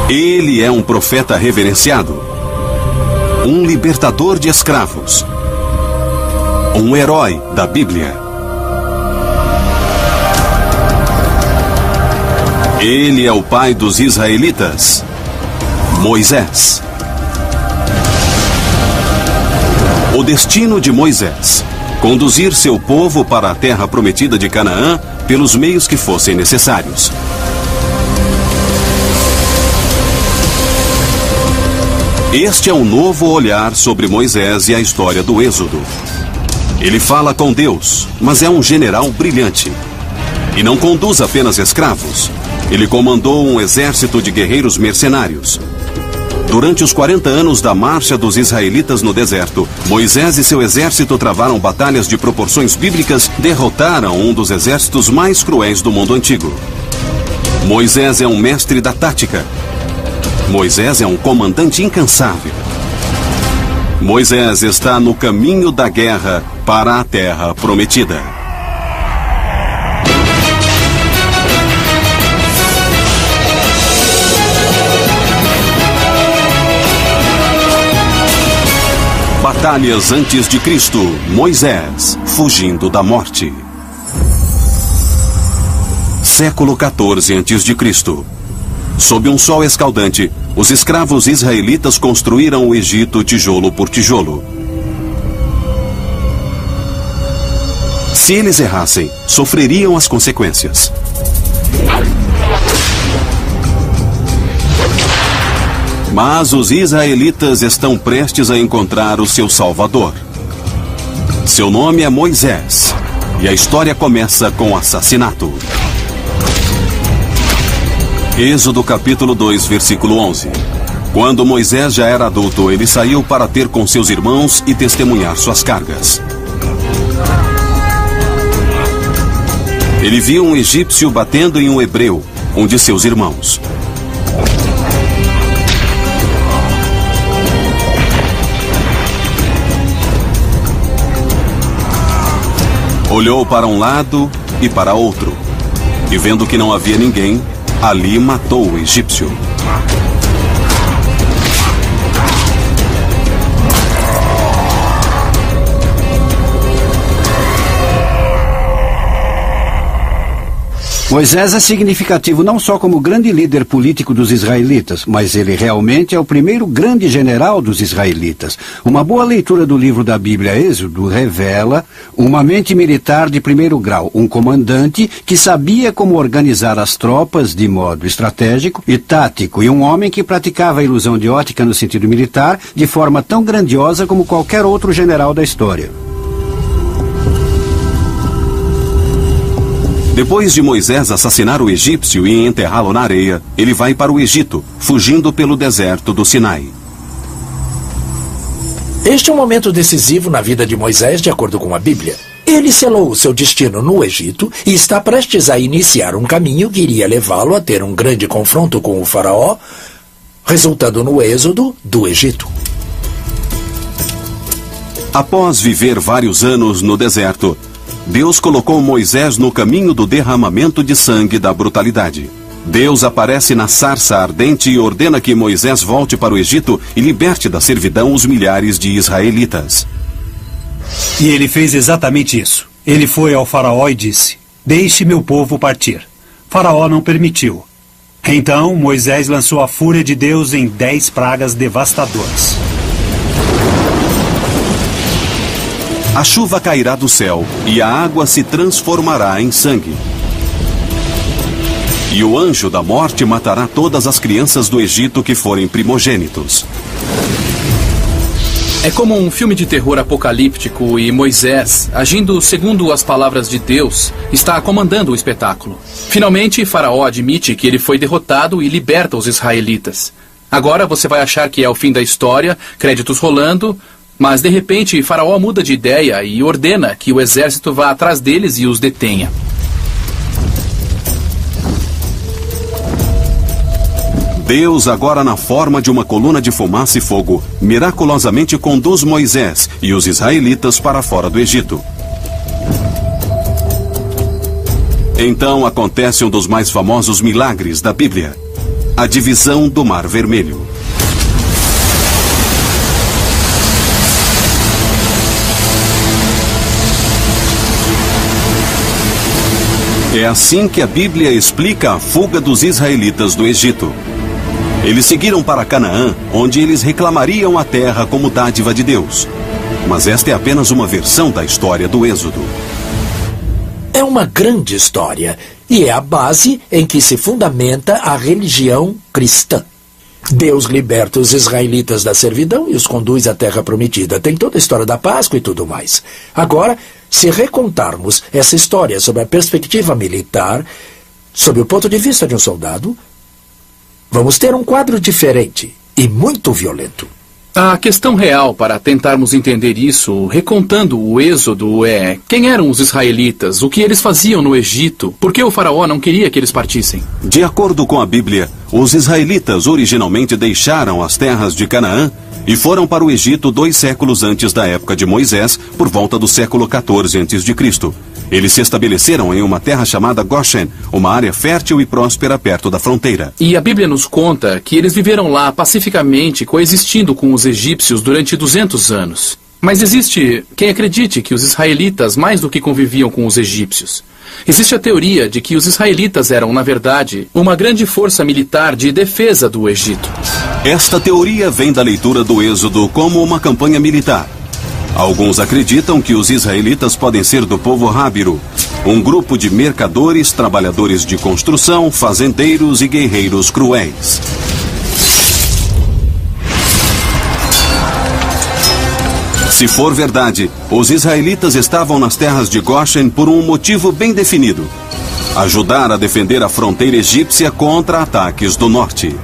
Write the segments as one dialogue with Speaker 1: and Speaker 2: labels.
Speaker 1: Ele é um profeta reverenciado, um libertador de escravos, um herói da Bíblia. Ele é o pai dos israelitas, Moisés. O destino de Moisés: conduzir seu povo para a terra prometida de Canaã pelos meios que fossem necessários. Este é um novo olhar sobre Moisés e a história do Êxodo. Ele fala com Deus, mas é um general brilhante. E não conduz apenas escravos. Ele comandou um exército de guerreiros mercenários. Durante os 40 anos da marcha dos israelitas no deserto, Moisés e seu exército travaram batalhas de proporções bíblicas, derrotaram um dos exércitos mais cruéis do mundo antigo. Moisés é um mestre da tática. Moisés é um comandante incansável. Moisés está no caminho da guerra para a terra prometida. Batalhas antes de Cristo, Moisés, fugindo da morte. Século 14 a.C. Sob um sol escaldante, os escravos israelitas construíram o Egito tijolo por tijolo. Se eles errassem, sofreriam as consequências. Mas os israelitas estão prestes a encontrar o seu Salvador. Seu nome é Moisés, e a história começa com assassinato. Êxodo capítulo 2, versículo 11. Quando Moisés já era adulto, ele saiu para ter com seus irmãos e testemunhar suas cargas. Ele viu um egípcio batendo em um hebreu, um de seus irmãos. Olhou para um lado e para outro, e vendo que não havia ninguém, ali matou o egípcio.
Speaker 2: Moisés é significativo não só como grande líder político dos israelitas, mas ele realmente é o primeiro grande general dos israelitas. Uma boa leitura do livro da Bíblia Êxodo revela uma mente militar de primeiro grau, um comandante que sabia como organizar as tropas de modo estratégico e tático, e um homem que praticava a ilusão de ótica no sentido militar de forma tão grandiosa como qualquer outro general da história.
Speaker 1: Depois de Moisés assassinar o egípcio e enterrá-lo na areia, ele vai para o Egito, fugindo pelo deserto do Sinai.
Speaker 3: Este é um momento decisivo na vida de Moisés, de acordo com a Bíblia. Ele selou o seu destino no Egito e está prestes a iniciar um caminho que iria levá-lo a ter um grande confronto com o faraó, resultando no êxodo do Egito.
Speaker 1: Após viver vários anos no deserto, Deus colocou Moisés no caminho do derramamento de sangue da brutalidade. Deus aparece na sarça ardente e ordena que Moisés volte para o Egito e liberte da servidão os milhares de israelitas.
Speaker 4: E ele fez exatamente isso. Ele foi ao faraó e disse: "Deixe meu povo partir." Faraó não permitiu. Então Moisés lançou a fúria de Deus em 10 pragas devastadoras.
Speaker 1: A chuva cairá do céu e a água se transformará em sangue. E o anjo da morte matará todas as crianças do Egito que forem primogênitos.
Speaker 5: É como um filme de terror apocalíptico e Moisés, agindo segundo as palavras de Deus, está comandando o espetáculo. Finalmente, Faraó admite que ele foi derrotado e liberta os israelitas. Agora você vai achar que é o fim da história, créditos rolando, mas de repente Faraó muda de ideia e ordena que o exército vá atrás deles e os detenha.
Speaker 1: Deus, agora na forma de uma coluna de fumaça e fogo, miraculosamente conduz Moisés e os israelitas para fora do Egito. Então acontece um dos mais famosos milagres da Bíblia. A divisão do Mar Vermelho. É assim que a Bíblia explica a fuga dos israelitas do Egito. Eles seguiram para Canaã, onde eles reclamariam a terra como dádiva de Deus. Mas esta é apenas uma versão da história do Êxodo.
Speaker 3: É uma grande história e é a base em que se fundamenta a religião cristã. Deus liberta os israelitas da servidão e os conduz à terra prometida. Tem toda a história da Páscoa e tudo mais. Agora, se recontarmos essa história sob a perspectiva militar, sob o ponto de vista de um soldado, vamos ter um quadro diferente e muito violento.
Speaker 5: A questão real para tentarmos entender isso, recontando o Êxodo, é quem eram os israelitas, o que eles faziam no Egito, por que o faraó não queria que eles partissem.
Speaker 1: De acordo com a Bíblia, os israelitas originalmente deixaram as terras de Canaã e foram para o Egito 2 séculos antes da época de Moisés, por volta do século 14 a.C. Eles se estabeleceram em uma terra chamada Goshen, uma área fértil e próspera perto da fronteira.
Speaker 5: E a Bíblia nos conta que eles viveram lá pacificamente, coexistindo com os egípcios durante 200 anos. Mas existe quem acredite que os israelitas mais do que conviviam com os egípcios. Existe a teoria de que os israelitas eram, na verdade, uma grande força militar de defesa do Egito.
Speaker 1: Esta teoria vem da leitura do Êxodo como uma campanha militar. Alguns acreditam que os israelitas podem ser do povo Hábiro, um grupo de mercadores, trabalhadores de construção, fazendeiros e guerreiros cruéis. Se for verdade, os israelitas estavam nas terras de Goshen por um motivo bem definido: ajudar a defender a fronteira egípcia contra ataques do norte.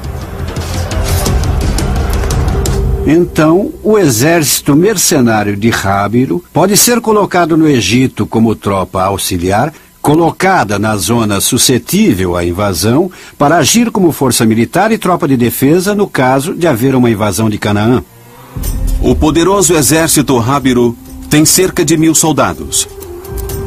Speaker 2: Então, o exército mercenário de Hábiro pode ser colocado no Egito como tropa auxiliar, colocada na zona suscetível à invasão, para agir como força militar e tropa de defesa no caso de haver uma invasão de Canaã.
Speaker 1: O poderoso exército Hábiro tem cerca de 1000 soldados.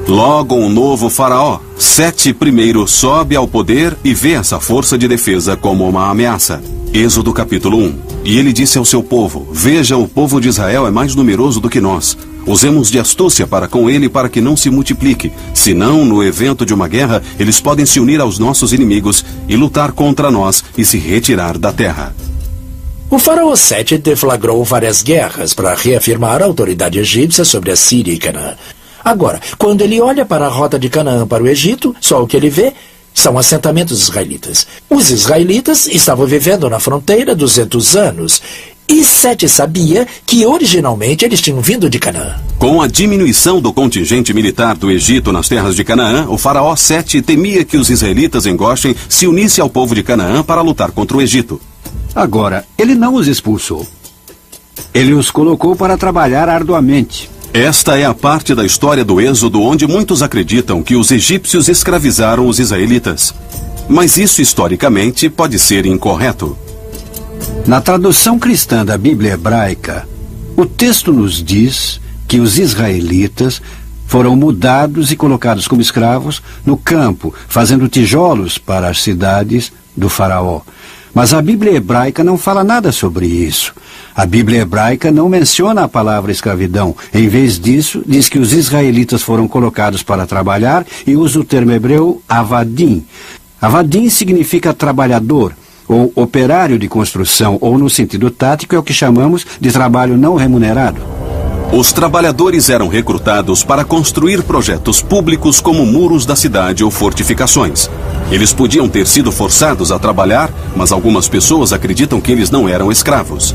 Speaker 1: Logo, um novo faraó, Sete I, sobe ao poder e vê essa força de defesa como uma ameaça. Êxodo capítulo 1. E ele disse ao seu povo: veja, o povo de Israel é mais numeroso do que nós. Usemos de astúcia para com ele para que não se multiplique. Senão, no evento de uma guerra, eles podem se unir aos nossos inimigos e lutar contra nós e se retirar da terra.
Speaker 3: O faraó Sete deflagrou várias guerras para reafirmar a autoridade egípcia sobre a Síria e Canaã. Agora, quando ele olha para a rota de Canaã para o Egito, só o que ele vê são assentamentos israelitas. Os israelitas estavam vivendo na fronteira 200 anos. E Sete sabia que originalmente eles tinham vindo de Canaã.
Speaker 1: Com a diminuição do contingente militar do Egito nas terras de Canaã, o faraó Sete temia que os israelitas em Goshen se unissem ao povo de Canaã para lutar contra o Egito.
Speaker 2: Agora, ele não os expulsou. Ele os colocou para trabalhar arduamente.
Speaker 1: Esta é a parte da história do Êxodo onde muitos acreditam que os egípcios escravizaram os israelitas. Mas isso, historicamente, pode ser incorreto.
Speaker 2: Na tradução cristã da Bíblia hebraica, o texto nos diz que os israelitas foram mudados e colocados como escravos no campo, fazendo tijolos para as cidades do faraó. Mas a Bíblia hebraica não fala nada sobre isso. A Bíblia hebraica não menciona a palavra escravidão. Em vez disso, diz que os israelitas foram colocados para trabalhar e usa o termo hebreu avadim. Avadim significa trabalhador, ou operário de construção, ou no sentido tático é o que chamamos de trabalho não remunerado.
Speaker 1: Os trabalhadores eram recrutados para construir projetos públicos como muros da cidade ou fortificações. Eles podiam ter sido forçados a trabalhar, mas algumas pessoas acreditam que eles não eram escravos.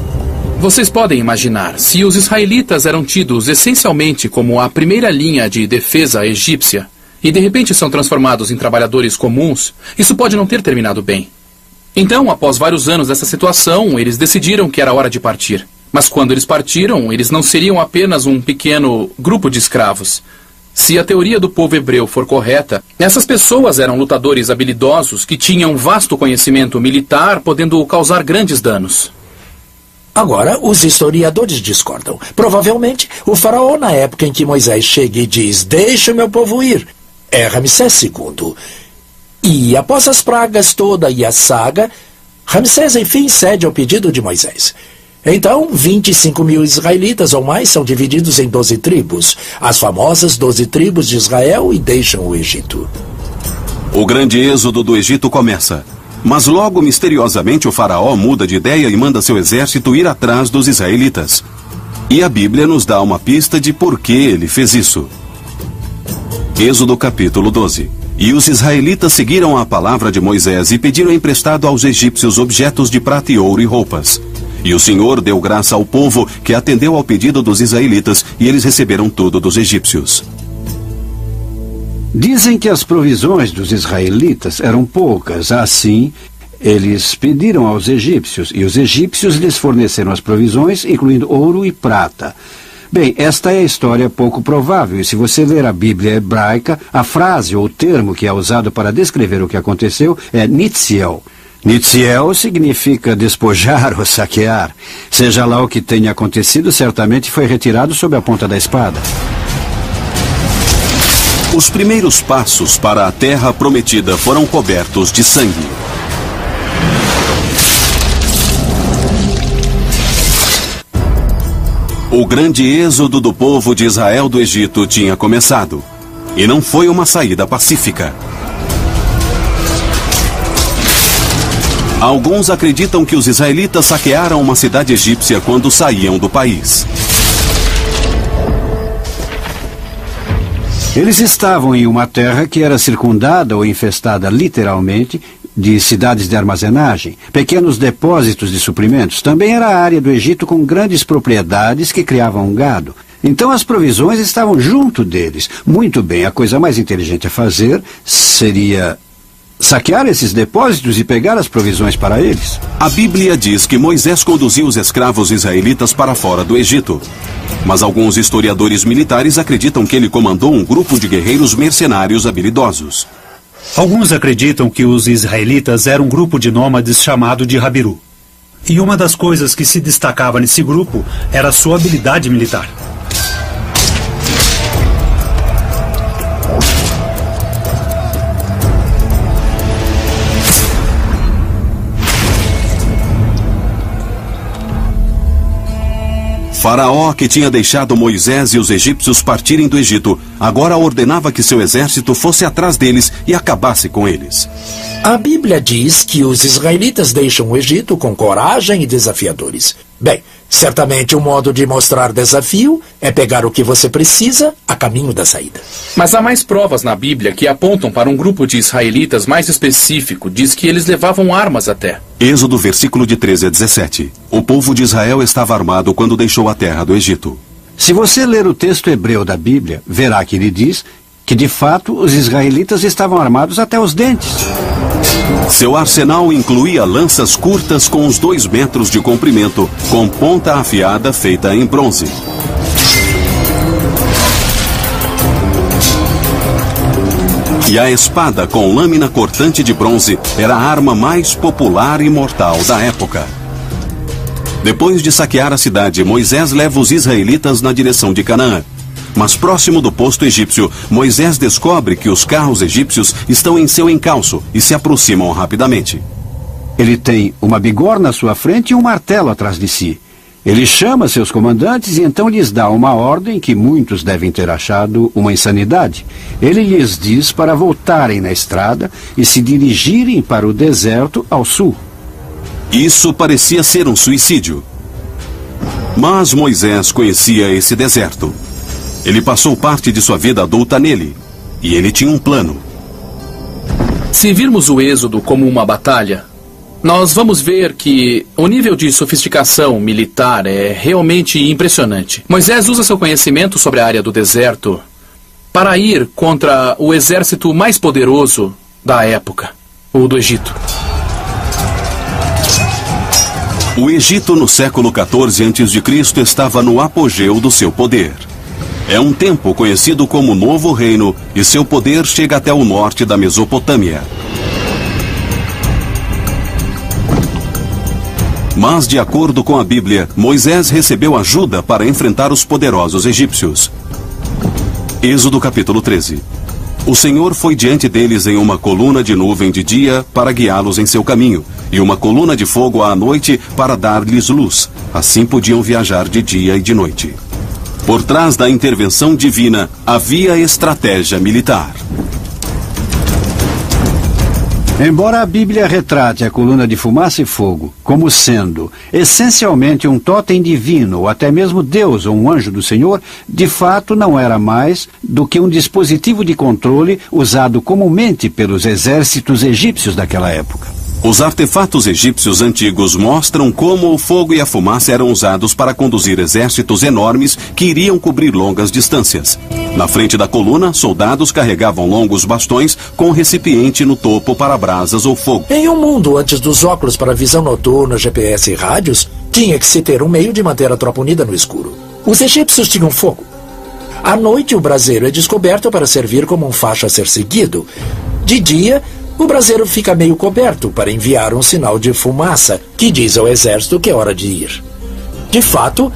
Speaker 5: Vocês podem imaginar, se os israelitas eram tidos essencialmente como a primeira linha de defesa egípcia, e de repente são transformados em trabalhadores comuns, isso pode não ter terminado bem. Então, após vários anos dessa situação, eles decidiram que era hora de partir. Mas quando eles partiram, eles não seriam apenas um pequeno grupo de escravos. Se a teoria do povo hebreu for correta, essas pessoas eram lutadores habilidosos que tinham vasto conhecimento militar, podendo causar grandes danos.
Speaker 3: Agora, os historiadores discordam. Provavelmente, o faraó, na época em que Moisés chega e diz: deixa o meu povo ir, é Ramsés II. E após as pragas toda e a saga, Ramsés, enfim, cede ao pedido de Moisés. Então, 25 mil israelitas ou mais são divididos em 12 tribos, as famosas 12 tribos de Israel, e deixam o Egito.
Speaker 1: O grande êxodo do Egito começa. Mas logo, misteriosamente, o faraó muda de ideia e manda seu exército ir atrás dos israelitas. E a Bíblia nos dá uma pista de por que ele fez isso. Êxodo capítulo 12. E os israelitas seguiram a palavra de Moisés e pediram emprestado aos egípcios objetos de prata e ouro e roupas. E o Senhor deu graça ao povo que atendeu ao pedido dos israelitas, e eles receberam tudo dos egípcios.
Speaker 2: Dizem que as provisões dos israelitas eram poucas, assim, eles pediram aos egípcios, e os egípcios lhes forneceram as provisões, incluindo ouro e prata. Bem, esta é a história pouco provável, e se você ler a Bíblia hebraica, a frase ou o termo que é usado para descrever o que aconteceu é nitziel. Nitziel significa despojar ou saquear. Seja lá o que tenha acontecido, certamente foi retirado sob a ponta da espada.
Speaker 1: Os primeiros passos para a terra prometida foram cobertos de sangue. O grande êxodo do povo de Israel do Egito tinha começado. E não foi uma saída pacífica. Alguns acreditam que os israelitas saquearam uma cidade egípcia quando saíam do país.
Speaker 2: Eles estavam em uma terra que era circundada ou infestada literalmente de cidades de armazenagem, pequenos depósitos de suprimentos. Também era a área do Egito com grandes propriedades que criavam gado. Então as provisões estavam junto deles. Muito bem, a coisa mais inteligente a fazer seria saquear esses depósitos e pegar as provisões para eles.
Speaker 1: A Bíblia diz que Moisés conduziu os escravos israelitas para fora do Egito. Mas alguns historiadores militares acreditam que ele comandou um grupo de guerreiros mercenários habilidosos.
Speaker 4: Alguns acreditam que os israelitas eram um grupo de nômades chamado de Habiru. E uma das coisas que se destacava nesse grupo era a sua habilidade militar.
Speaker 1: Faraó, que tinha deixado Moisés e os egípcios partirem do Egito, agora ordenava que seu exército fosse atrás deles e acabasse com eles.
Speaker 3: A Bíblia diz que os israelitas deixam o Egito com coragem e desafiadores. Bem, certamente um modo de mostrar desafio é pegar o que você precisa a caminho da saída.
Speaker 5: Mas há mais provas na Bíblia que apontam para um grupo de israelitas mais específico. Diz que eles levavam armas até.
Speaker 1: Êxodo, versículo de 13 a 17. O povo de Israel estava armado quando deixou a terra do Egito.
Speaker 2: Se você ler o texto hebreu da Bíblia, verá que ele diz que, de fato, os israelitas estavam armados até os dentes.
Speaker 1: Seu arsenal incluía lanças curtas com uns 2 metros de comprimento, com ponta afiada feita em bronze. E a espada com lâmina cortante de bronze era a arma mais popular e mortal da época. Depois de saquear a cidade, Moisés leva os israelitas na direção de Canaã. Mas próximo do posto egípcio, Moisés descobre que os carros egípcios estão em seu encalço e se aproximam rapidamente.
Speaker 2: Ele tem uma bigorna à sua frente e um martelo atrás de si. Ele chama seus comandantes e então lhes dá uma ordem que muitos devem ter achado uma insanidade. Ele lhes diz para voltarem na estrada e se dirigirem para o deserto ao sul.
Speaker 1: Isso parecia ser um suicídio. Mas Moisés conhecia esse deserto. Ele passou parte de sua vida adulta nele. E ele tinha um plano.
Speaker 5: Se virmos o Êxodo como uma batalha, nós vamos ver que o nível de sofisticação militar é realmente impressionante. Moisés usa seu conhecimento sobre a área do deserto para ir contra o exército mais poderoso da época, o do Egito.
Speaker 1: O Egito no século XIV a.C. estava no apogeu do seu poder. É um tempo conhecido como Novo Reino e seu poder chega até o norte da Mesopotâmia. Mas, de acordo com a Bíblia, Moisés recebeu ajuda para enfrentar os poderosos egípcios. Êxodo capítulo 13. O Senhor foi diante deles em uma coluna de nuvem de dia para guiá-los em seu caminho, e uma coluna de fogo à noite para dar-lhes luz. Assim podiam viajar de dia e de noite. Por trás da intervenção divina havia estratégia militar.
Speaker 2: Embora a Bíblia retrate a coluna de fumaça e fogo como sendo essencialmente um totem divino, ou até mesmo Deus ou um anjo do Senhor, de fato não era mais do que um dispositivo de controle usado comumente pelos exércitos egípcios daquela época.
Speaker 1: Os artefatos egípcios antigos mostram como o fogo e a fumaça eram usados para conduzir exércitos enormes que iriam cobrir longas distâncias. Na frente da coluna, soldados carregavam longos bastões com recipiente no topo para brasas ou fogo.
Speaker 3: Em um mundo antes dos óculos para visão noturna, GPS e rádios, tinha que se ter um meio de manter a tropa unida no escuro. Os egípcios tinham fogo. À noite, o braseiro é descoberto para servir como um facho a ser seguido. De dia, o braseiro fica meio coberto para enviar um sinal de fumaça que diz ao exército que é hora de ir. De fato,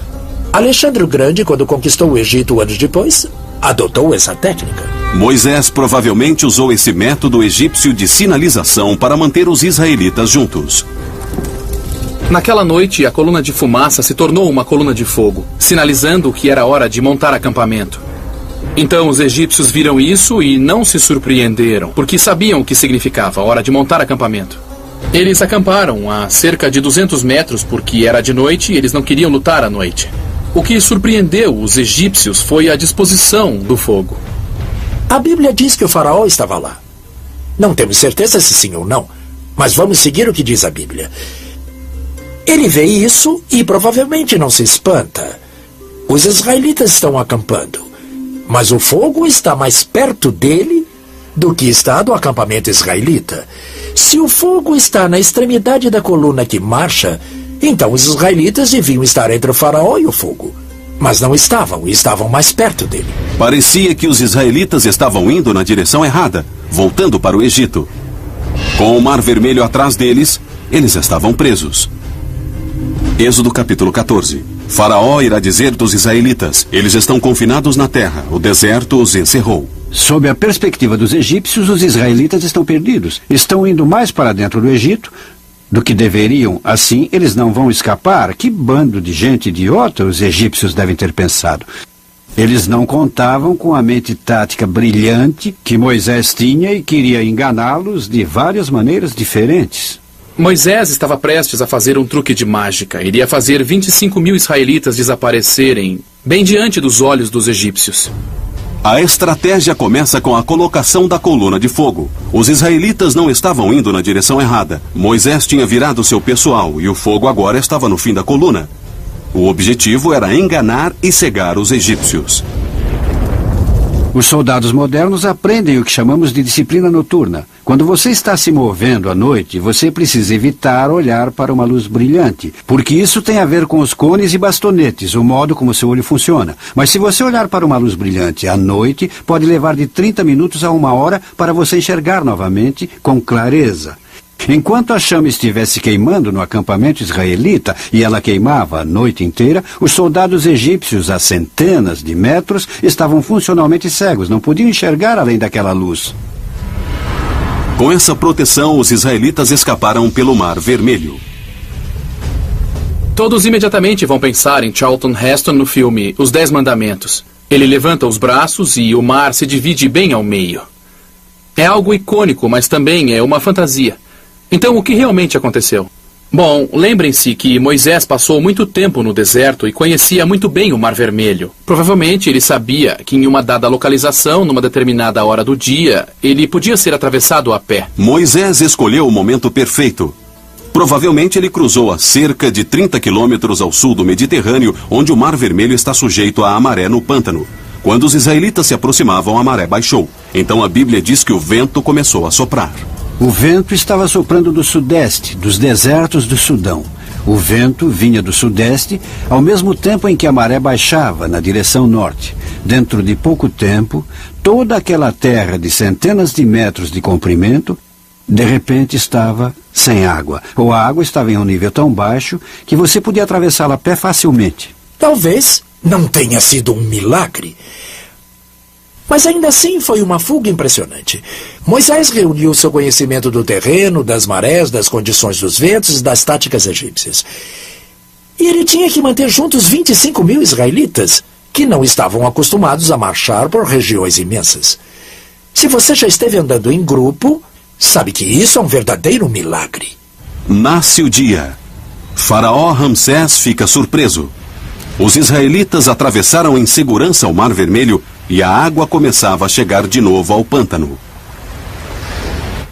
Speaker 3: Alexandre o Grande, quando conquistou o Egito anos depois, adotou essa técnica.
Speaker 1: Moisés provavelmente usou esse método egípcio de sinalização para manter os israelitas juntos.
Speaker 5: Naquela noite, a coluna de fumaça se tornou uma coluna de fogo, sinalizando que era hora de montar acampamento. Então os egípcios viram isso e não se surpreenderam, porque sabiam o que significava, hora de montar acampamento. Eles acamparam a cerca de 200 metros porque era de noite e eles não queriam lutar à noite. O que surpreendeu os egípcios foi a disposição do fogo.
Speaker 3: A Bíblia diz que o faraó estava lá. Não temos certeza se sim ou não, mas vamos seguir o que diz a Bíblia. Ele vê isso e provavelmente não se espanta. Os israelitas estão acampando. Mas o fogo está mais perto dele do que está do acampamento israelita. Se o fogo está na extremidade da coluna que marcha, então os israelitas deviam estar entre o faraó e o fogo. Mas não estavam, e estavam mais perto dele.
Speaker 1: Parecia que os israelitas estavam indo na direção errada, voltando para o Egito. Com o Mar Vermelho atrás deles, eles estavam presos. Êxodo capítulo 14. Faraó irá dizer dos israelitas: eles estão confinados na terra, o deserto os encerrou.
Speaker 2: Sob a perspectiva dos egípcios, os israelitas estão perdidos. Estão indo mais para dentro do Egito do que deveriam. Assim, eles não vão escapar. Que bando de gente idiota os egípcios devem ter pensado. Eles não contavam com a mente tática brilhante que Moisés tinha e queria enganá-los de várias maneiras diferentes.
Speaker 5: Moisés estava prestes a fazer um truque de mágica. Iria fazer 25 mil israelitas desaparecerem bem diante dos olhos dos egípcios.
Speaker 1: A estratégia começa com a colocação da coluna de fogo. Os israelitas não estavam indo na direção errada. Moisés tinha virado seu pessoal e o fogo agora estava no fim da coluna. O objetivo era enganar e cegar os egípcios.
Speaker 2: Os soldados modernos aprendem o que chamamos de disciplina noturna. Quando você está se movendo à noite, você precisa evitar olhar para uma luz brilhante, porque isso tem a ver com os cones e bastonetes, o modo como seu olho funciona. Mas se você olhar para uma luz brilhante à noite, pode levar de 30 minutos a 1 hora para você enxergar novamente com clareza. Enquanto a chama estivesse queimando no acampamento israelita, e ela queimava a noite inteira, os soldados egípcios a centenas de metros estavam funcionalmente cegos, não podiam enxergar além daquela luz.
Speaker 1: Com essa proteção, os israelitas escaparam pelo Mar Vermelho.
Speaker 5: Todos imediatamente vão pensar em Charlton Heston no filme Os 10 Mandamentos. Ele levanta os braços e o mar se divide bem ao meio. É algo icônico, mas também é uma fantasia. Então, o que realmente aconteceu? Bom, lembrem-se que Moisés passou muito tempo no deserto e conhecia muito bem o Mar Vermelho. Provavelmente ele sabia que em uma dada localização, numa determinada hora do dia, ele podia ser atravessado a pé.
Speaker 1: Moisés escolheu o momento perfeito. Provavelmente ele cruzou a cerca de 30 quilômetros ao sul do Mediterrâneo, onde o Mar Vermelho está sujeito à maré no pântano. Quando os israelitas se aproximavam, a maré baixou. Então a Bíblia diz que o vento começou a soprar.
Speaker 2: O vento estava soprando do sudeste, dos desertos do Sudão. O vento vinha do sudeste, ao mesmo tempo em que a maré baixava na direção norte. Dentro de pouco tempo, toda aquela terra de centenas de metros de comprimento, de repente estava sem água. Ou a água estava em um nível tão baixo que você podia atravessá-la a pé facilmente.
Speaker 3: Talvez não tenha sido um milagre. Mas ainda assim foi uma fuga impressionante. Moisés reuniu seu conhecimento do terreno, das marés, das condições dos ventos e das táticas egípcias. E ele tinha que manter juntos 25 mil israelitas, que não estavam acostumados a marchar por regiões imensas. Se você já esteve andando em grupo, sabe que isso é um verdadeiro milagre.
Speaker 1: Nasce o dia. Faraó Ramsés fica surpreso. Os israelitas atravessaram em segurança o Mar Vermelho e a água começava a chegar de novo ao pântano.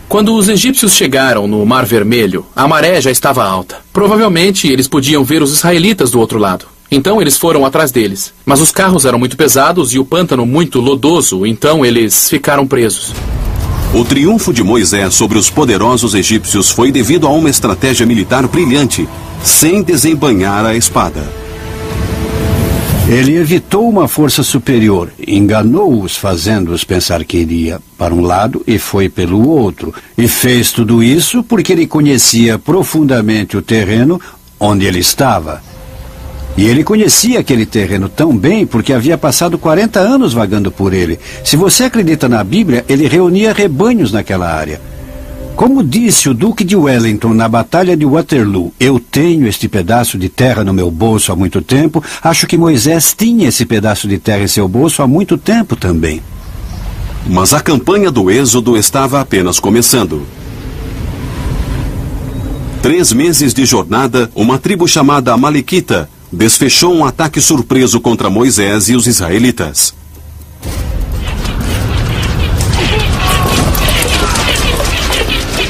Speaker 5: Quando os egípcios chegaram no Mar Vermelho, a maré já estava alta. Provavelmente eles podiam ver os israelitas do outro lado. Então eles foram atrás deles. Mas os carros eram muito pesados e o pântano muito lodoso, então eles ficaram presos.
Speaker 1: O triunfo de Moisés sobre os poderosos egípcios foi devido a uma estratégia militar brilhante, sem desembainhar a espada.
Speaker 2: Ele evitou uma força superior, enganou-os fazendo-os pensar que iria para um lado e foi pelo outro. E fez tudo isso porque ele conhecia profundamente o terreno onde ele estava. E ele conhecia aquele terreno tão bem porque havia passado 40 anos vagando por ele. Se você acredita na Bíblia, ele reunia rebanhos naquela área. Como disse o Duque de Wellington na Batalha de Waterloo, eu tenho este pedaço de terra no meu bolso há muito tempo, acho que Moisés tinha esse pedaço de terra em seu bolso há muito tempo também.
Speaker 1: Mas a campanha do Êxodo estava apenas começando. 3 meses de jornada, uma tribo chamada Amalequita desfechou um ataque surpreso contra Moisés e os israelitas.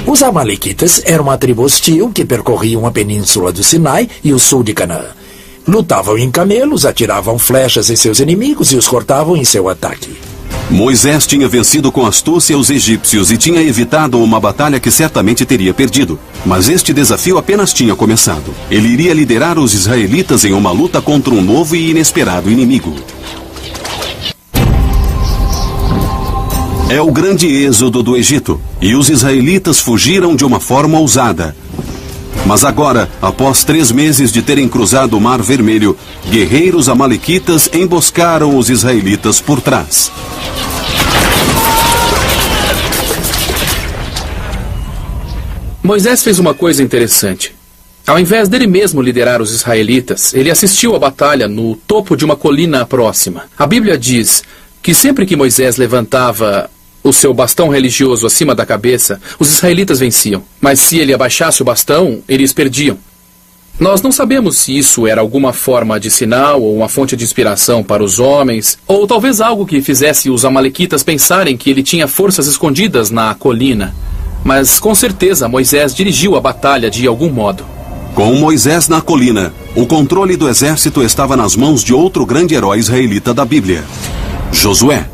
Speaker 3: Os amalequitas eram uma tribo hostil que percorriam a península do Sinai e o sul de Canaã. Lutavam em camelos, atiravam flechas em seus inimigos e os cortavam em seu ataque.
Speaker 1: Moisés tinha vencido com astúcia os egípcios e tinha evitado uma batalha que certamente teria perdido. Mas este desafio apenas tinha começado. Ele iria liderar os israelitas em uma luta contra um novo e inesperado inimigo. É o grande êxodo do Egito, e os israelitas fugiram de uma forma ousada. Mas agora, após 3 meses de terem cruzado o Mar Vermelho, guerreiros amalequitas emboscaram os israelitas por trás.
Speaker 5: Moisés fez uma coisa interessante. Ao invés dele mesmo liderar os israelitas, ele assistiu à batalha no topo de uma colina próxima. A Bíblia diz que sempre que Moisés levantava o seu bastão religioso acima da cabeça, os israelitas venciam. Mas se ele abaixasse o bastão, eles perdiam. Nós não sabemos se isso era alguma forma de sinal ou uma fonte de inspiração para os homens, ou talvez algo que fizesse os amalequitas pensarem que ele tinha forças escondidas na colina. Mas com certeza Moisés dirigiu a batalha de algum modo.
Speaker 1: Com Moisés na colina, o controle do exército estava nas mãos de outro grande herói israelita da Bíblia, Josué.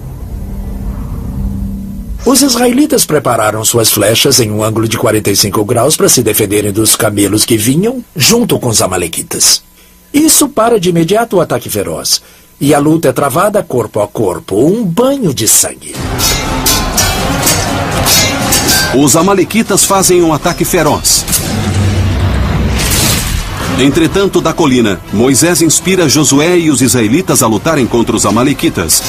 Speaker 3: Os israelitas prepararam suas flechas em um ângulo de 45 graus para se defenderem dos camelos que vinham junto com os amalequitas. Isso para de imediato o ataque feroz. E a luta é travada corpo a corpo, um banho de sangue.
Speaker 1: Os amalequitas fazem um ataque feroz. Entretanto, da colina, Moisés inspira Josué e os israelitas a lutarem contra os amalequitas.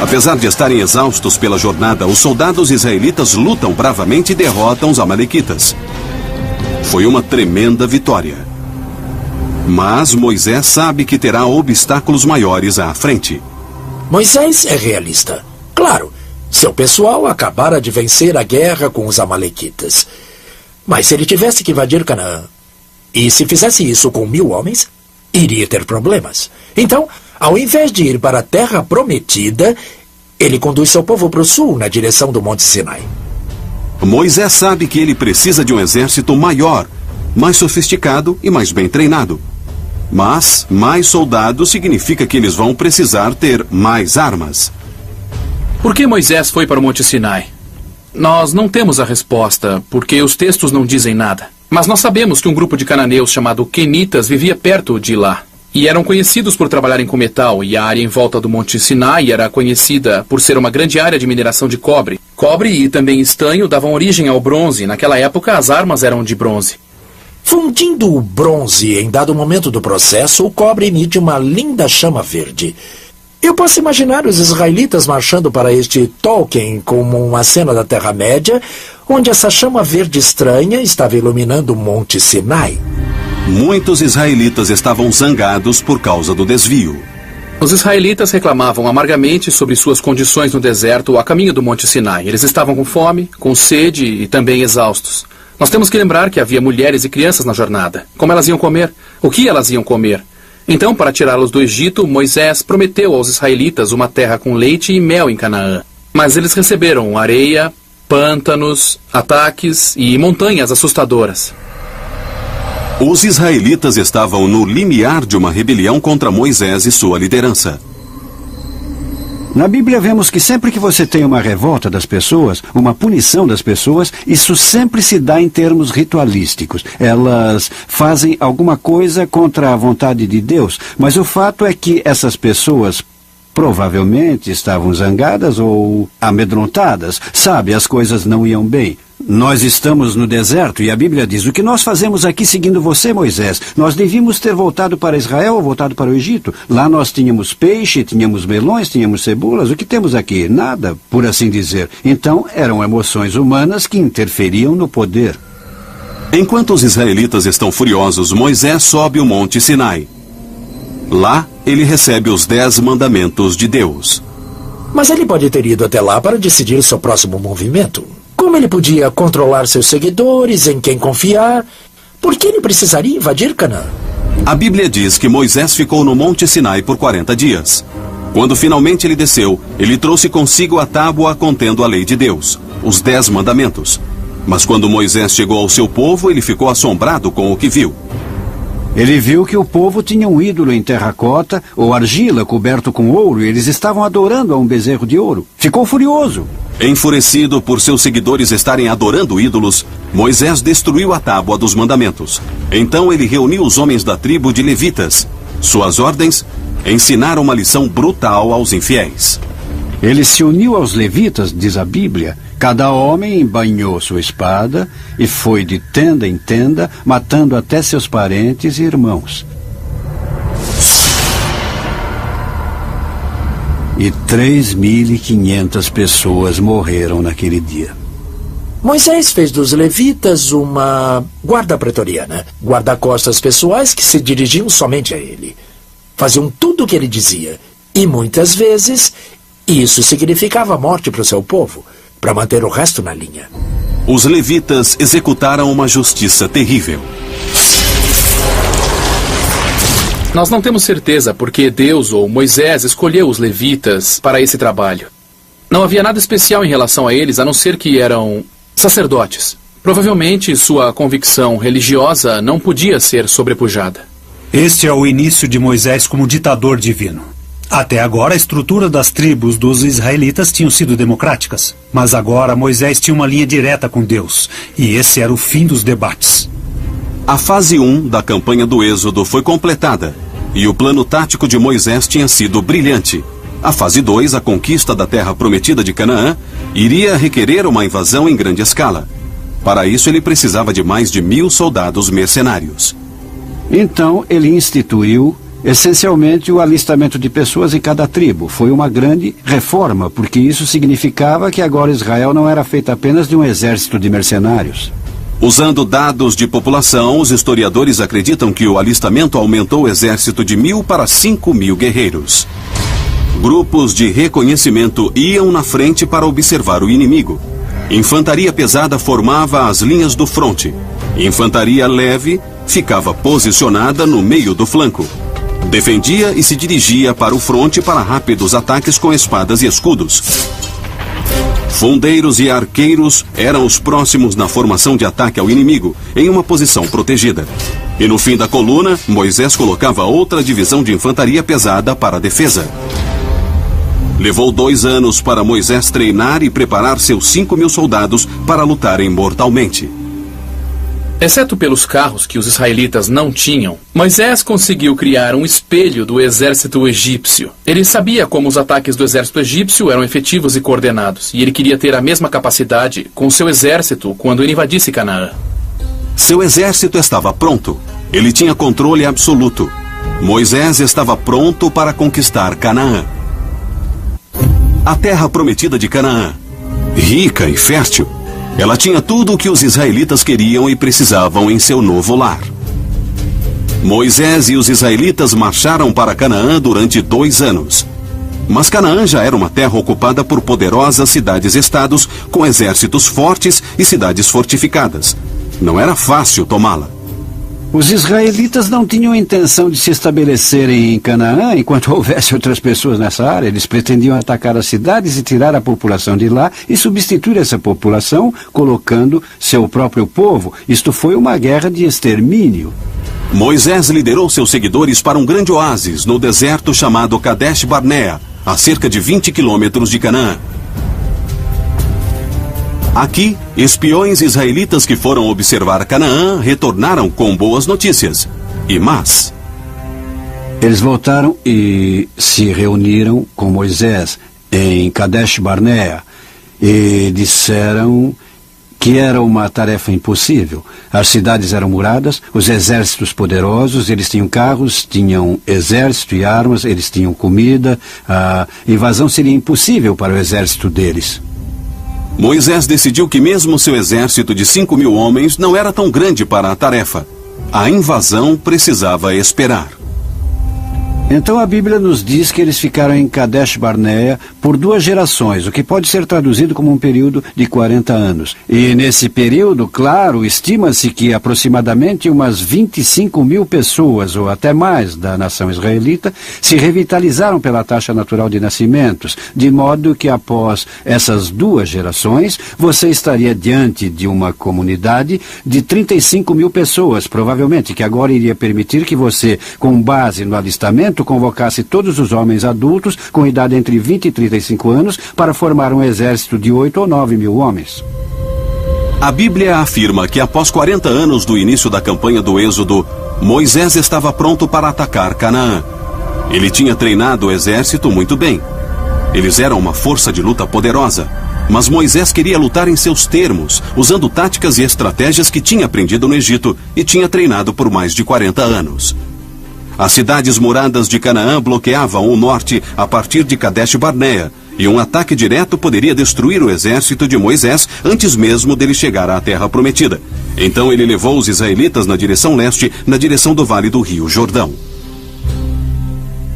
Speaker 1: Apesar de estarem exaustos pela jornada, os soldados israelitas lutam bravamente e derrotam os amalequitas. Foi uma tremenda vitória. Mas Moisés sabe que terá obstáculos maiores à frente.
Speaker 3: Moisés é realista. Claro, seu pessoal acabara de vencer a guerra com os amalequitas. Mas se ele tivesse que invadir Canaã, e se fizesse isso com 1000 homens, iria ter problemas. Então, ao invés de ir para a terra prometida, ele conduz seu povo para o sul, na direção do Monte Sinai.
Speaker 1: Moisés sabe que ele precisa de um exército maior, mais sofisticado e mais bem treinado. Mas mais soldados significa que eles vão precisar ter mais armas.
Speaker 5: Por que Moisés foi para o Monte Sinai? Nós não temos a resposta, porque os textos não dizem nada. Mas nós sabemos que um grupo de cananeus chamado Quenitas vivia perto de lá. E eram conhecidos por trabalharem com metal, e a área em volta do Monte Sinai era conhecida por ser uma grande área de mineração de cobre. Cobre e também estanho davam origem ao bronze. Naquela época, as armas eram de bronze.
Speaker 3: Fundindo o bronze em dado momento do processo, o cobre emite uma linda chama verde. Eu posso imaginar os israelitas marchando para este Tolkien como uma cena da Terra-média, onde essa chama verde estranha estava iluminando o Monte Sinai.
Speaker 1: Muitos israelitas estavam zangados por causa do desvio.
Speaker 5: Os israelitas reclamavam amargamente sobre suas condições no deserto a caminho do Monte Sinai. Eles estavam com fome, com sede e também exaustos. Nós temos que lembrar que havia mulheres e crianças na jornada. Como elas iam comer? O que elas iam comer? Então, para tirá-los do Egito, Moisés prometeu aos israelitas uma terra com leite e mel em Canaã. Mas eles receberam areia, pântanos, ataques e montanhas assustadoras.
Speaker 1: Os israelitas estavam no limiar de uma rebelião contra Moisés e sua liderança.
Speaker 2: Na Bíblia vemos que sempre que você tem uma revolta das pessoas, uma punição das pessoas, isso sempre se dá em termos ritualísticos. Elas fazem alguma coisa contra a vontade de Deus, mas o fato é que essas pessoas provavelmente estavam zangadas ou amedrontadas. Sabe, as coisas não iam bem. Nós estamos no deserto e a Bíblia diz: o que nós fazemos aqui seguindo você, Moisés? Nós devíamos ter voltado para Israel ou voltado para o Egito. Lá nós tínhamos peixe, tínhamos melões, tínhamos cebolas. O que temos aqui? Nada, por assim dizer. Então, eram emoções humanas que interferiam no poder.
Speaker 1: Enquanto os israelitas estão furiosos, Moisés sobe o Monte Sinai. Lá, ele recebe os 10 mandamentos de Deus.
Speaker 3: Mas ele pode ter ido até lá para decidir seu próximo movimento. Como ele podia controlar seus seguidores, em quem confiar? Por que ele precisaria invadir Canaã?
Speaker 1: A Bíblia diz que Moisés ficou no Monte Sinai por 40 dias. Quando finalmente ele desceu, ele trouxe consigo a tábua contendo a lei de Deus, os 10 mandamentos. Mas quando Moisés chegou ao seu povo, ele ficou assombrado com o que viu.
Speaker 2: Ele viu que o povo tinha um ídolo em terracota ou argila coberto com ouro e eles estavam adorando a um bezerro de ouro. Ficou furioso.
Speaker 1: Enfurecido por seus seguidores estarem adorando ídolos, Moisés destruiu a tábua dos mandamentos. Então ele reuniu os homens da tribo de levitas. Suas ordens: ensinar uma lição brutal aos infiéis.
Speaker 2: Ele se uniu aos levitas, diz a Bíblia. Cada homem embainhou sua espada e foi de tenda em tenda, matando até seus parentes e irmãos. E 3.500 pessoas morreram naquele dia.
Speaker 3: Moisés fez dos levitas uma guarda pretoriana, guarda-costas pessoais que se dirigiam somente a ele. Faziam tudo o que ele dizia, e muitas vezes isso significava morte para o seu povo, para manter o resto na linha.
Speaker 1: Os levitas executaram uma justiça terrível.
Speaker 5: Nós não temos certeza porque Deus ou Moisés escolheu os levitas para esse trabalho. Não havia nada especial em relação a eles, a não ser que eram sacerdotes. Provavelmente sua convicção religiosa não podia ser sobrepujada.
Speaker 4: Este é o início de Moisés como ditador divino. Até agora, a estrutura das tribos dos israelitas tinham sido democráticas. Mas agora, Moisés tinha uma linha direta com Deus. E esse era o fim dos debates.
Speaker 1: A fase 1 da campanha do Êxodo foi completada. E o plano tático de Moisés tinha sido brilhante. A fase 2, a conquista da terra prometida de Canaã, iria requerer uma invasão em grande escala. Para isso, ele precisava de mais de 1.000 soldados mercenários.
Speaker 2: Então, ele instituiu essencialmente o alistamento de pessoas em cada tribo. Foi uma grande reforma, porque isso significava que agora Israel não era feita apenas de um exército de mercenários.
Speaker 1: Usando dados de população, os historiadores acreditam que o alistamento aumentou o exército de 1.000 para 5.000 guerreiros. Grupos de reconhecimento iam na frente para observar o inimigo. Infantaria pesada formava as linhas do fronte. Infantaria leve ficava posicionada no meio do flanco. Defendia e se dirigia para o fronte para rápidos ataques com espadas e escudos. Fundeiros e arqueiros eram os próximos na formação de ataque ao inimigo, em uma posição protegida. E no fim da coluna, Moisés colocava outra divisão de infantaria pesada para a defesa. Levou 2 anos para Moisés treinar e preparar seus 5.000 soldados para lutarem mortalmente.
Speaker 5: Exceto pelos carros que os israelitas não tinham, Moisés conseguiu criar um espelho do exército egípcio. Ele sabia como os ataques do exército egípcio eram efetivos e coordenados, e ele queria ter a mesma capacidade com seu exército quando ele invadisse Canaã.
Speaker 1: Seu exército estava pronto. Ele tinha controle absoluto. Moisés estava pronto para conquistar Canaã. A terra prometida de Canaã. Rica e fértil, ela tinha tudo o que os israelitas queriam e precisavam em seu novo lar. Moisés e os israelitas marcharam para Canaã durante 2 anos. Mas Canaã já era uma terra ocupada por poderosas cidades-estados com exércitos fortes e cidades fortificadas. Não era fácil tomá-la.
Speaker 2: Os israelitas não tinham intenção de se estabelecerem em Canaã enquanto houvesse outras pessoas nessa área. Eles pretendiam atacar as cidades e tirar a população de lá e substituir essa população colocando seu próprio povo. Isto foi uma guerra de extermínio.
Speaker 1: Moisés liderou seus seguidores para um grande oásis no deserto chamado Kadesh Barnea, a cerca de 20 quilômetros de Canaã. Aqui, espiões israelitas que foram observar Canaã retornaram com boas notícias e más.
Speaker 2: Eles voltaram e se reuniram com Moisés em Kadesh Barnea e disseram que era uma tarefa impossível. As cidades eram muradas, os exércitos poderosos, eles tinham carros, tinham exército e armas, eles tinham comida. A invasão seria impossível para o exército deles.
Speaker 1: Moisés decidiu que mesmo seu exército de 5.000 homens não era tão grande para a tarefa. A invasão precisava esperar.
Speaker 2: Então a Bíblia nos diz que eles ficaram em Kadesh Barnea por 2 gerações, o que pode ser traduzido como um período de 40 anos. E nesse período, claro, estima-se que aproximadamente umas 25.000 pessoas, ou até mais, da nação israelita, se revitalizaram pela taxa natural de nascimentos, de modo que após essas 2 gerações, você estaria diante de uma comunidade de 35.000 pessoas, provavelmente, que agora iria permitir que você, com base no alistamento, convocasse todos os homens adultos com idade entre 20 e 35 anos para formar um exército de 8 ou 9 mil homens.
Speaker 1: A Bíblia afirma que após 40 anos do início da campanha do Êxodo, Moisés estava pronto para atacar Canaã. Ele tinha treinado o exército muito bem. Eles eram uma força de luta poderosa, mas Moisés queria lutar em seus termos, usando táticas e estratégias que tinha aprendido no Egito e tinha treinado por mais de 40 anos. As cidades muradas de Canaã bloqueavam o norte a partir de Kadesh Barnea, e um ataque direto poderia destruir o exército de Moisés antes mesmo dele chegar à terra prometida. Então ele levou os israelitas na direção leste, na direção do vale do rio Jordão.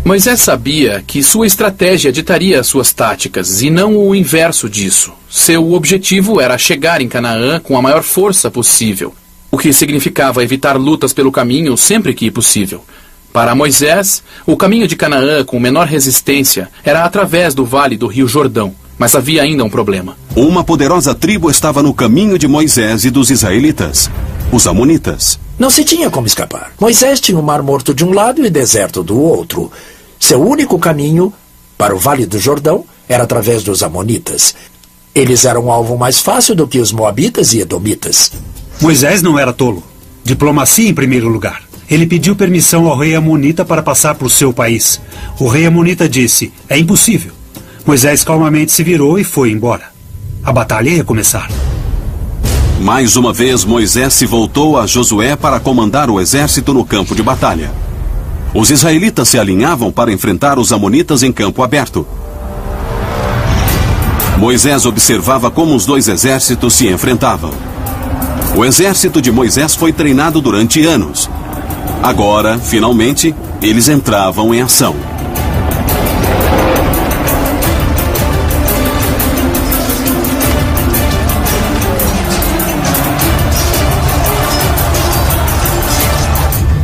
Speaker 5: Moisés sabia que sua estratégia ditaria suas táticas e não o inverso disso. Seu objetivo era chegar em Canaã com a maior força possível, o que significava evitar lutas pelo caminho sempre que possível. Para Moisés, o caminho de Canaã com menor resistência era através do vale do rio Jordão, mas havia ainda um problema.
Speaker 1: Uma poderosa tribo estava no caminho de Moisés e dos israelitas, os amonitas.
Speaker 3: Não se tinha como escapar. Moisés tinha o Mar Morto de um lado e deserto do outro. Seu único caminho para o Vale do Jordão era através dos amonitas. Eles eram um alvo mais fácil do que os moabitas e edomitas.
Speaker 4: Moisés não era tolo. Diplomacia em primeiro lugar. Ele pediu permissão ao rei amonita para passar por seu país. O rei amonita disse, é impossível. Moisés calmamente se virou e foi embora. A batalha ia começar.
Speaker 1: Mais uma vez, Moisés se voltou a Josué para comandar o exército no campo de batalha. Os israelitas se alinhavam para enfrentar os amonitas em campo aberto. Moisés observava como os 2 exércitos se enfrentavam. O exército de Moisés foi treinado durante anos. Agora, finalmente, eles entravam em ação.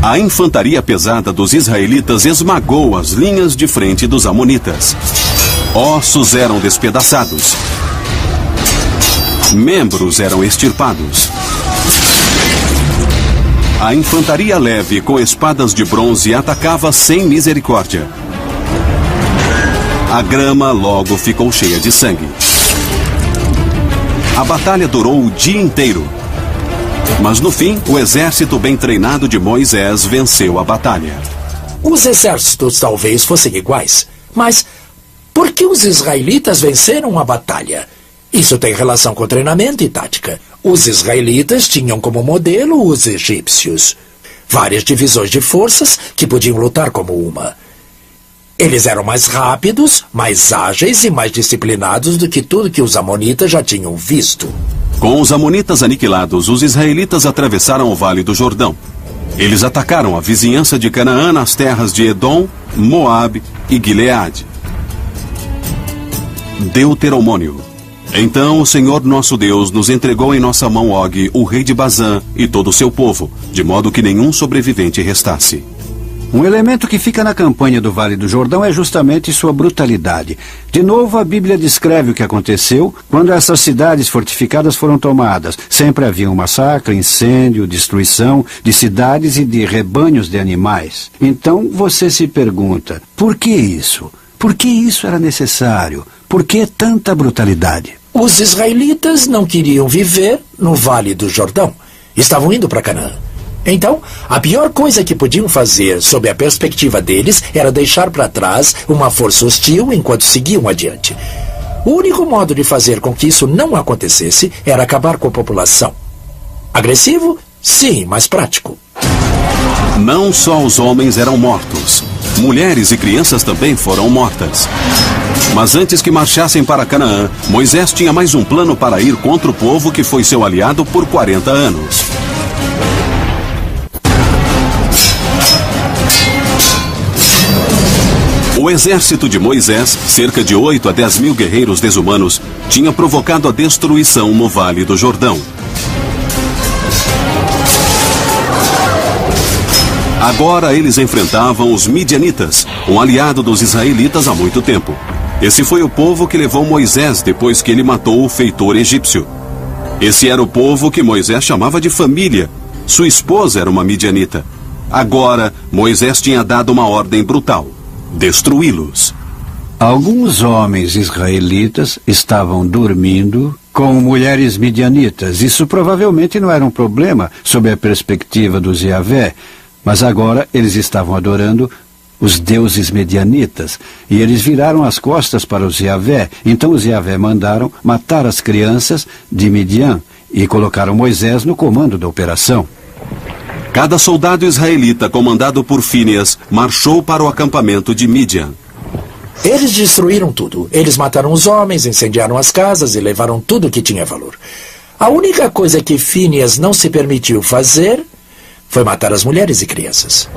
Speaker 1: A infantaria pesada dos israelitas esmagou as linhas de frente dos amonitas. Ossos eram despedaçados. Membros eram extirpados. A infantaria leve com espadas de bronze atacava sem misericórdia. A grama logo ficou cheia de sangue. A batalha durou o dia inteiro. Mas no fim, o exército bem treinado de Moisés venceu a batalha.
Speaker 3: Os exércitos talvez fossem iguais, mas por que os israelitas venceram a batalha? Isso tem relação com treinamento e tática. Os israelitas tinham como modelo os egípcios. Várias divisões de forças que podiam lutar como uma. Eles eram mais rápidos, mais ágeis e mais disciplinados do que tudo que os amonitas já tinham visto.
Speaker 1: Com os amonitas aniquilados, os israelitas atravessaram o Vale do Jordão. Eles atacaram a vizinhança de Canaã nas terras de Edom, Moabe e Gileade. Deuteronômio. Então o Senhor nosso Deus nos entregou em nossa mão Og, o rei de Bazã, e todo o seu povo, de modo que nenhum sobrevivente restasse.
Speaker 2: Um elemento que fica na campanha do Vale do Jordão é justamente sua brutalidade. De novo, a Bíblia descreve o que aconteceu quando essas cidades fortificadas foram tomadas. Sempre havia um massacre, incêndio, destruição de cidades e de rebanhos de animais. Então você se pergunta, por que isso? Por que isso era necessário? Por que tanta brutalidade?
Speaker 3: Os israelitas não queriam viver no Vale do Jordão. Estavam indo para Canaã. Então, a pior coisa que podiam fazer, sob a perspectiva deles, era deixar para trás uma força hostil enquanto seguiam adiante. O único modo de fazer com que isso não acontecesse era acabar com a população. Agressivo? Sim, mas prático.
Speaker 1: Não só os homens eram mortos, mulheres e crianças também foram mortas. Mas antes que marchassem para Canaã, Moisés tinha mais um plano para ir contra o povo que foi seu aliado por 40 anos. O exército de Moisés, cerca de 8 a 10 mil guerreiros desumanos, tinha provocado a destruição no Vale do Jordão. Agora eles enfrentavam os midianitas, um aliado dos israelitas há muito tempo. Esse foi o povo que levou Moisés depois que ele matou o feitor egípcio. Esse era o povo que Moisés chamava de família. Sua esposa era uma midianita. Agora, Moisés tinha dado uma ordem brutal: destruí-los.
Speaker 2: Alguns homens israelitas estavam dormindo com mulheres midianitas. Isso provavelmente não era um problema sob a perspectiva dos Yahvé, mas agora eles estavam adorando os deuses medianitas, e eles viraram as costas para os Yahvé. Então os Yahvé mandaram matar as crianças de Midian e colocaram Moisés no comando da operação.
Speaker 1: Cada soldado israelita, comandado por Fíneas, marchou para o acampamento de Midian.
Speaker 3: Eles destruíram tudo. Eles mataram os homens, incendiaram as casas e levaram tudo que tinha valor. A única coisa que Fíneas não se permitiu fazer foi matar as mulheres e crianças.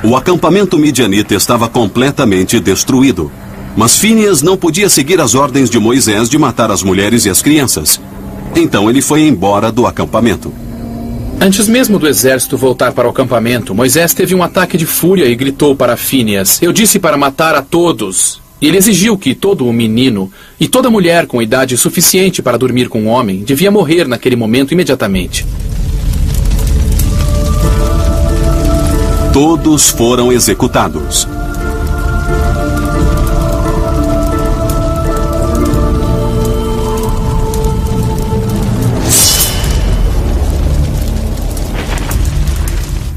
Speaker 1: O acampamento midianita estava completamente destruído. Mas Fíneas não podia seguir as ordens de Moisés de matar as mulheres e as crianças. Então ele foi embora do acampamento.
Speaker 5: Antes mesmo do exército voltar para o acampamento, Moisés teve um ataque de fúria e gritou para Fíneas: "Eu disse para matar a todos." E ele exigiu que todo o menino e toda mulher com idade suficiente para dormir com um homem devia morrer naquele momento imediatamente.
Speaker 1: Todos foram executados.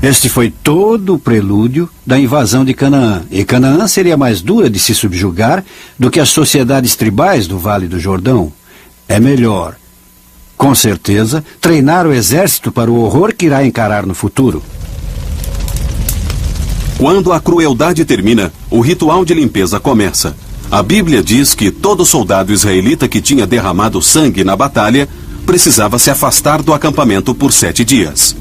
Speaker 2: Este foi todo o prelúdio da invasão de Canaã. E Canaã seria mais dura de se subjugar do que as sociedades tribais do Vale do Jordão. É melhor, com certeza, treinar o exército para o horror que irá encarar no futuro.
Speaker 1: Quando a crueldade termina, o ritual de limpeza começa. A Bíblia diz que todo soldado israelita que tinha derramado sangue na batalha precisava se afastar do acampamento por 7 dias.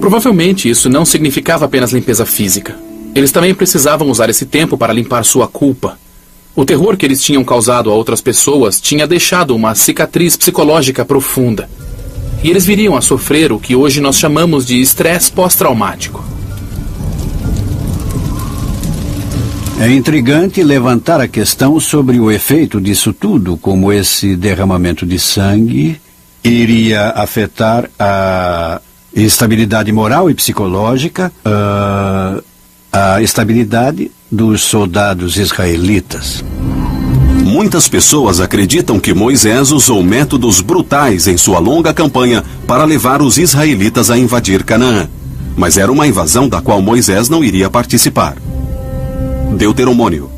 Speaker 5: Provavelmente isso não significava apenas limpeza física. Eles também precisavam usar esse tempo para limpar sua culpa. O terror que eles tinham causado a outras pessoas tinha deixado uma cicatriz psicológica profunda. E eles viriam a sofrer o que hoje nós chamamos de estresse pós-traumático.
Speaker 2: É intrigante levantar a questão sobre o efeito disso tudo, como esse derramamento de sangue iria afetar a estabilidade moral e psicológica, a estabilidade dos soldados israelitas.
Speaker 1: Muitas pessoas acreditam que Moisés usou métodos brutais em sua longa campanha para levar os israelitas a invadir Canaã. Mas era uma invasão da qual Moisés não iria participar. Deuteronômio.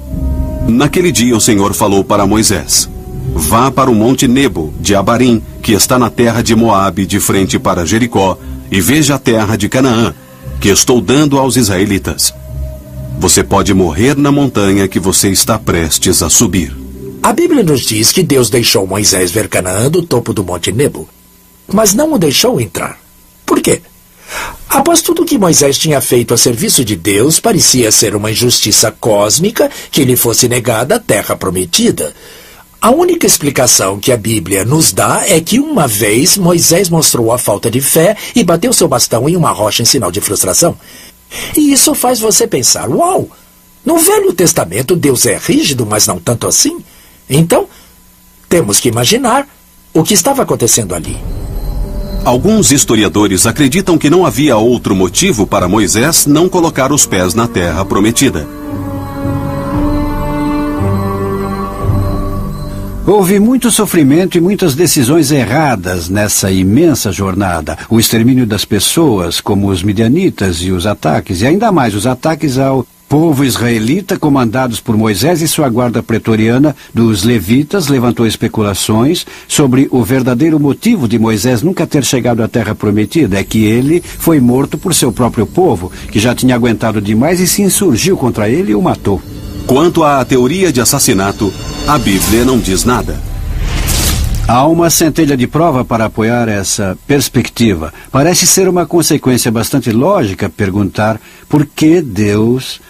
Speaker 1: Naquele dia o Senhor falou para Moisés: "Vá para o monte Nebo de Abarim, que está na terra de Moabe, de frente para Jericó, e veja a terra de Canaã, que estou dando aos israelitas. Você pode morrer na montanha que você está prestes a subir.
Speaker 3: A Bíblia nos diz que Deus deixou Moisés ver Canaã do topo do Monte Nebo, mas não o deixou entrar. Por quê? Após tudo que Moisés tinha feito a serviço de Deus, parecia ser uma injustiça cósmica que lhe fosse negada a terra prometida. A única explicação que a Bíblia nos dá é que uma vez Moisés mostrou a falta de fé e bateu seu bastão em uma rocha em sinal de frustração. E isso faz você pensar, uau, no Velho Testamento Deus é rígido, mas não tanto assim? Então, temos que imaginar o que estava acontecendo ali.
Speaker 1: Alguns historiadores acreditam que não havia outro motivo para Moisés não colocar os pés na terra prometida.
Speaker 2: Houve muito sofrimento e muitas decisões erradas nessa imensa jornada. O extermínio das pessoas, como os midianitas e os ataques, e ainda mais os ataques ao povo israelita, comandados por Moisés e sua guarda pretoriana dos levitas, levantou especulações sobre o verdadeiro motivo de Moisés nunca ter chegado à terra prometida. É que ele foi morto por seu próprio povo, que já tinha aguentado demais e se insurgiu contra ele e o matou.
Speaker 1: Quanto à teoria de assassinato, a Bíblia não diz nada.
Speaker 2: Há uma centelha de prova para apoiar essa perspectiva. Parece ser uma consequência bastante lógica perguntar por que Deus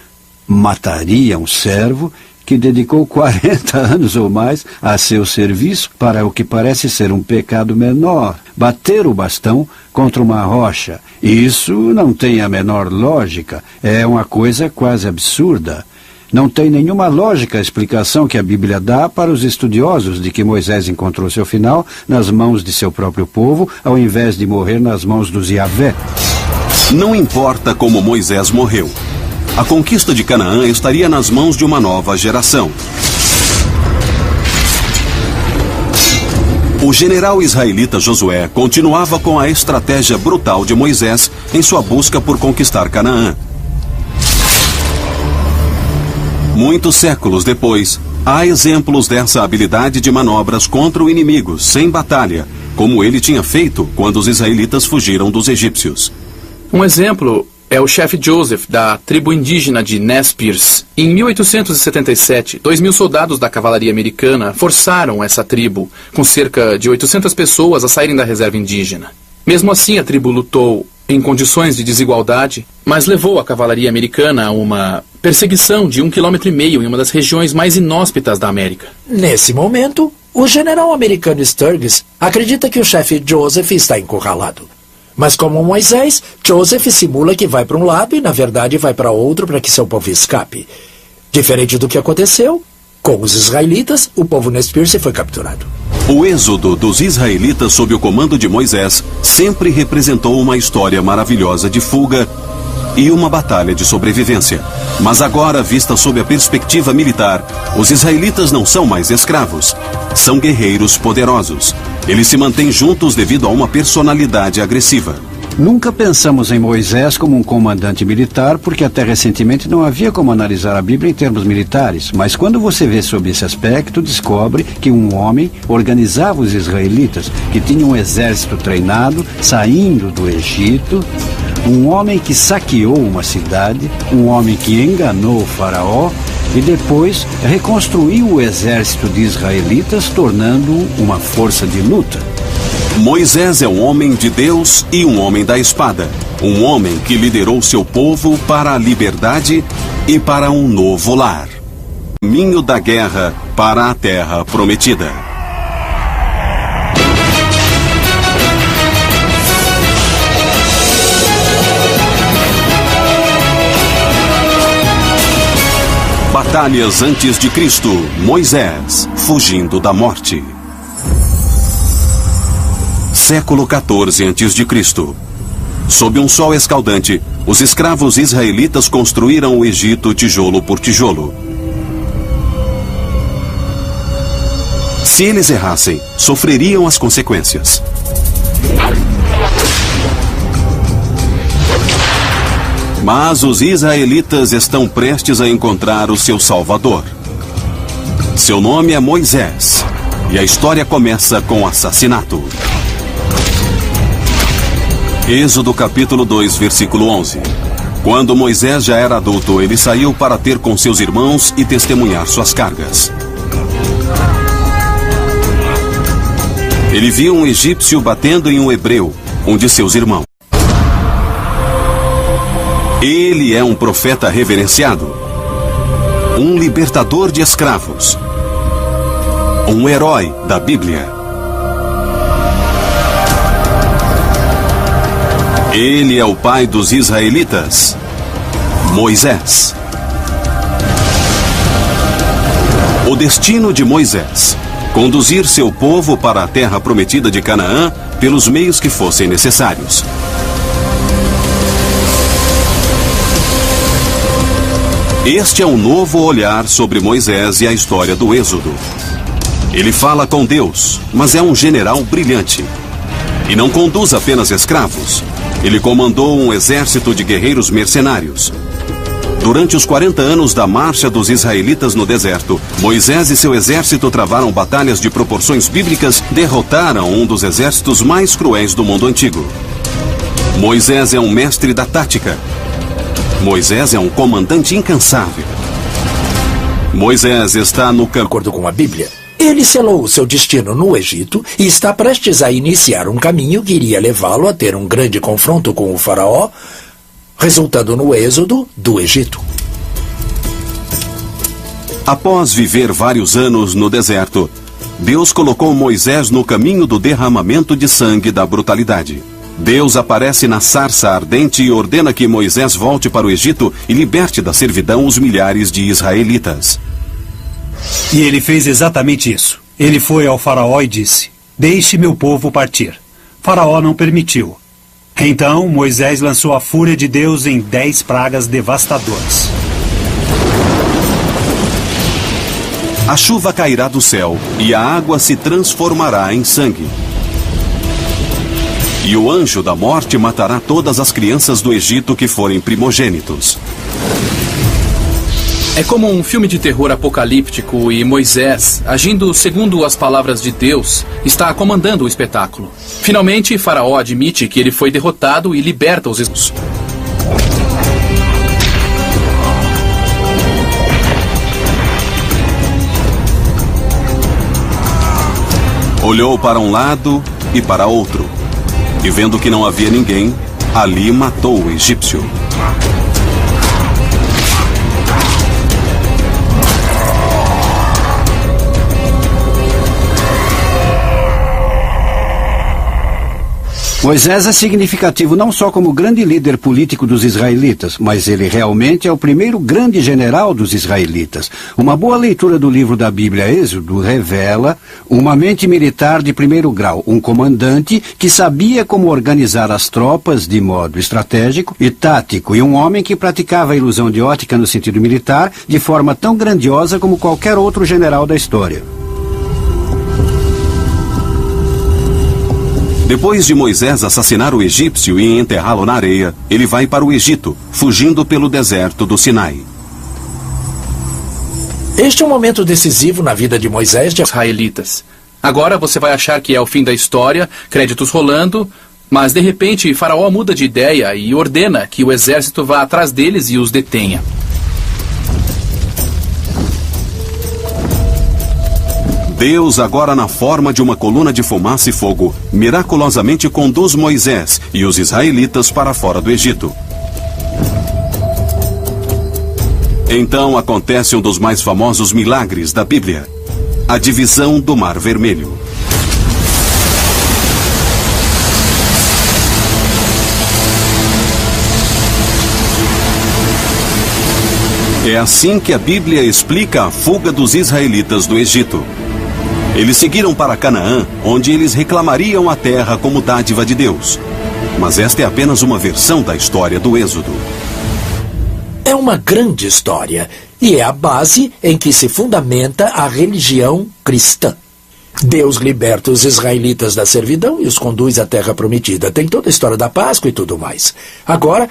Speaker 2: mataria um servo que dedicou 40 anos ou mais a seu serviço para o que parece ser um pecado menor, bater o bastão contra uma rocha. Isso não tem a menor lógica, é uma coisa quase absurda. Não tem nenhuma lógica a explicação que a Bíblia dá para os estudiosos de que Moisés encontrou seu final nas mãos de seu próprio povo, ao invés de morrer nas mãos dos Yahvé.
Speaker 1: Não importa como Moisés morreu. A conquista de Canaã estaria nas mãos de uma nova geração. O general israelita Josué continuava com a estratégia brutal de Moisés em sua busca por conquistar Canaã. Muitos séculos depois, há exemplos dessa habilidade de manobras contra o inimigo, sem batalha, como ele tinha feito quando os israelitas fugiram dos egípcios.
Speaker 5: Um exemplo é o chefe Joseph, da tribo indígena de Nez Perce. Em 1877, 2.000 soldados da cavalaria americana forçaram essa tribo, com cerca de 800 pessoas, a saírem da reserva indígena. Mesmo assim, a tribo lutou em condições de desigualdade, mas levou a cavalaria americana a uma perseguição de 1,5 km em uma das regiões mais inóspitas da América.
Speaker 3: Nesse momento, o general americano Sturgis acredita que o chefe Joseph está encurralado. Mas como Moisés, Joseph simula que vai para um lado e, na verdade, vai para outro para que seu povo escape. Diferente do que aconteceu com os israelitas, o povo Nez Perce foi capturado.
Speaker 1: O êxodo dos israelitas sob o comando de Moisés sempre representou uma história maravilhosa de fuga e uma batalha de sobrevivência. Mas agora, vista sob a perspectiva militar, os israelitas não são mais escravos. São guerreiros poderosos. Eles se mantêm juntos devido a uma personalidade agressiva.
Speaker 2: Nunca pensamos em Moisés como um comandante militar, porque até recentemente não havia como analisar a Bíblia em termos militares. Mas quando você vê sob esse aspecto, descobre que um homem organizava os israelitas, que tinha um exército treinado, saindo do Egito, um homem que saqueou uma cidade, um homem que enganou o faraó e depois reconstruiu o exército de israelitas, tornando-o uma força de luta.
Speaker 1: Moisés é um homem de Deus e um homem da espada. Um homem que liderou seu povo para a liberdade e para um novo lar. Caminho da guerra para a terra prometida. Batalhas antes de Cristo. Moisés, fugindo da morte. Século XIV a.C. Sob um sol escaldante, os escravos israelitas construíram o Egito tijolo por tijolo. Se eles errassem, sofreriam as consequências. Mas os israelitas estão prestes a encontrar o seu Salvador. Seu nome é Moisés, e a história começa com assassinato. Êxodo capítulo 2, versículo 11. Quando Moisés já era adulto, ele saiu para ter com seus irmãos e testemunhar suas cargas. Ele viu um egípcio batendo em um hebreu, um de seus irmãos. Ele é um profeta reverenciado, um libertador de escravos, um herói da Bíblia. Ele é o pai dos israelitas, Moisés. O destino de Moisés: conduzir seu povo para a terra prometida de Canaã pelos meios que fossem necessários. Este é um novo olhar sobre Moisés e a história do Êxodo. Ele fala com Deus, mas é um general brilhante. E não conduz apenas escravos. Ele comandou um exército de guerreiros mercenários. Durante os 40 anos da marcha dos israelitas no deserto, Moisés e seu exército travaram batalhas de proporções bíblicas, derrotaram um dos exércitos mais cruéis do mundo antigo. Moisés é um mestre da tática. Moisés é um comandante incansável. Moisés está no campo.
Speaker 3: De acordo com a Bíblia, ele selou o seu destino no Egito e está prestes a iniciar um caminho que iria levá-lo a ter um grande confronto com o faraó, resultando no êxodo do Egito.
Speaker 1: Após viver vários anos no deserto, Deus colocou Moisés no caminho do derramamento de sangue da brutalidade. Deus aparece na sarça ardente e ordena que Moisés volte para o Egito e liberte da servidão os milhares de israelitas.
Speaker 4: E ele fez exatamente isso. Ele foi ao faraó e disse: "Deixe meu povo partir." Faraó não permitiu. Então Moisés lançou a fúria de Deus em 10 pragas devastadoras.
Speaker 1: A chuva cairá do céu e a água se transformará em sangue. E o anjo da morte matará todas as crianças do Egito que forem primogênitos.
Speaker 5: É como um filme de terror apocalíptico e Moisés, agindo segundo as palavras de Deus, está comandando o espetáculo. Finalmente, Faraó admite que ele foi derrotado e liberta os escravos.
Speaker 1: Olhou para um lado e para outro, e vendo que não havia ninguém, ali matou o egípcio.
Speaker 2: Moisés é significativo não só como grande líder político dos israelitas, mas ele realmente é o primeiro grande general dos israelitas. Uma boa leitura do livro da Bíblia Êxodo revela uma mente militar de primeiro grau, um comandante que sabia como organizar as tropas de modo estratégico e tático, e um homem que praticava a ilusão de ótica no sentido militar de forma tão grandiosa como qualquer outro general da história.
Speaker 1: Depois de Moisés assassinar o egípcio e enterrá-lo na areia, ele vai para o Egito, fugindo pelo deserto do Sinai.
Speaker 3: Este é um momento decisivo na vida de Moisés de
Speaker 5: Israelitas. Agora você vai achar que é o fim da história, créditos rolando, mas de repente Faraó muda de ideia e ordena que o exército vá atrás deles e os detenha.
Speaker 1: Deus, agora na forma de uma coluna de fumaça e fogo, miraculosamente conduz Moisés e os israelitas para fora do Egito. Então acontece um dos mais famosos milagres da Bíblia: a divisão do Mar Vermelho. É assim que a Bíblia explica a fuga dos israelitas do Egito. Eles seguiram para Canaã, onde eles reclamariam a terra como dádiva de Deus. Mas esta é apenas uma versão da história do Êxodo.
Speaker 3: É uma grande história e é a base em que se fundamenta a religião cristã. Deus liberta os israelitas da servidão e os conduz à terra prometida. Tem toda a história da Páscoa e tudo mais. Agora,